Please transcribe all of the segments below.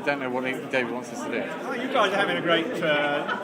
don't know what David wants us to do. Oh, you guys are having a great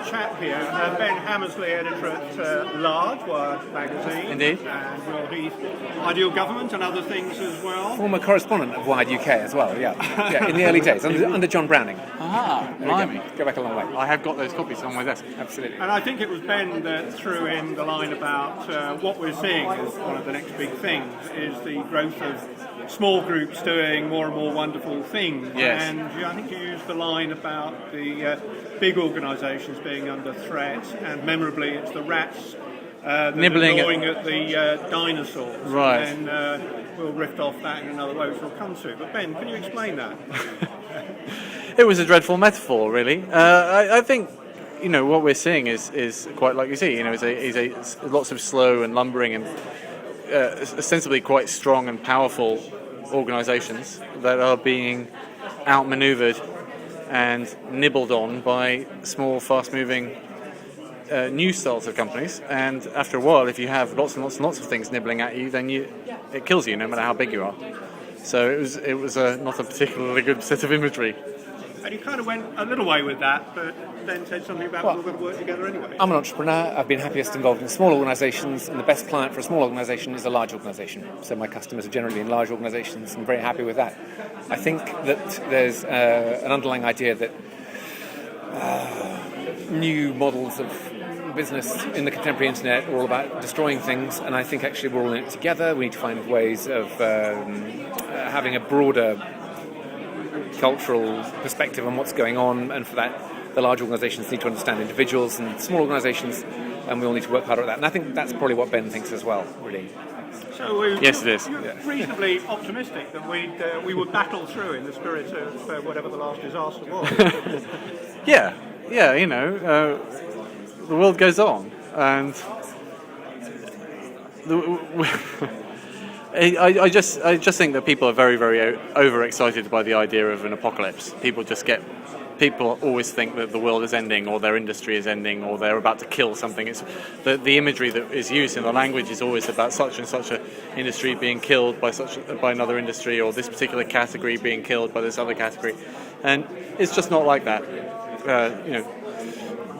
chat here. Ben Hammersley, editor at Large, Wired magazine. Indeed. And Will Heath, Ideal Government and other things as well. Former correspondent of Wired UK as well, yeah, in the early days, under John Browning. Blimey. Go back a long way. I have got those copies on my desk. Absolutely. And I think it was Ben that threw in the line about what we're seeing as one of the next big things is the growth of small groups doing more and more wonderful things. Yes. And I think you used the line about the big organisations being under threat, and memorably it's the rats that Nibbling are gnawing at the dinosaurs. Right. And we'll riff off that in another way, which we'll come to. But Ben, can you explain that? It was a dreadful metaphor, really. I think, what we're seeing is quite like you see. Is lots of slow and lumbering and ostensibly quite strong and powerful organisations that are being outmanoeuvred and nibbled on by small, fast-moving new styles of companies. And after a while, if you have lots and lots and lots of things nibbling at you, then it kills you, no matter how big you are. So it was not a particularly good set of imagery. And you kind of went a little way with that, but then said something about we're going to work together anyway. I'm an entrepreneur. I've been happiest involved in small organisations, and the best client for a small organisation is a large organisation. So my customers are generally in large organisations, and I'm very happy with that. I think that there's an underlying idea that new models of business in the contemporary internet are all about destroying things, and I think actually we're all in it together. We need to find ways of having a broader cultural perspective on what's going on, and for that the large organisations need to understand individuals and small organisations, and we all need to work harder at that. And I think that's probably what Ben thinks as well, really. So yes, it is. You're reasonably optimistic that we would battle through in the spirit of whatever the last disaster was. Yeah, the world goes on, and I just think that people are very, very overexcited by the idea of an apocalypse. People always think that the world is ending, or their industry is ending, or they're about to kill something. It's the imagery that is used in the language is always about such and such an industry being killed by another industry, or this particular category being killed by this other category, and it's just not like that.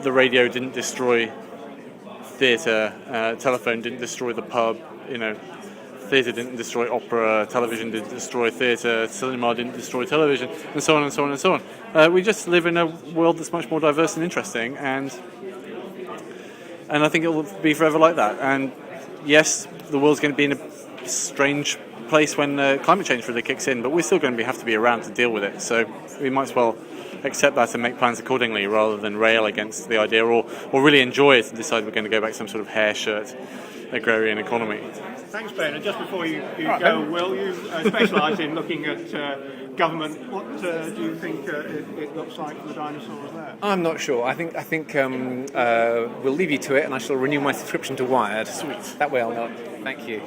The radio didn't destroy theatre, telephone didn't destroy the pub, theatre didn't destroy opera, television didn't destroy theatre, cinema didn't destroy television, and so on and so on and so on. We just live in a world that's much more diverse and interesting, and I think it will be forever like that. And yes, the world's going to be in a strange place when climate change really kicks in, but we're still going to have to be around to deal with it. So we might as well accept that and make plans accordingly, rather than rail against the idea, or really enjoy it and decide we're going to go back to some sort of hair shirt agrarian economy. Thanks, Ben. And just before you go, Will, you specialise in looking at government. What do you think it looks like for the dinosaurs there? I'm not sure. I think we'll leave you to it, and I shall renew my subscription to Wired. Sweet. That way I'll know. Thank you.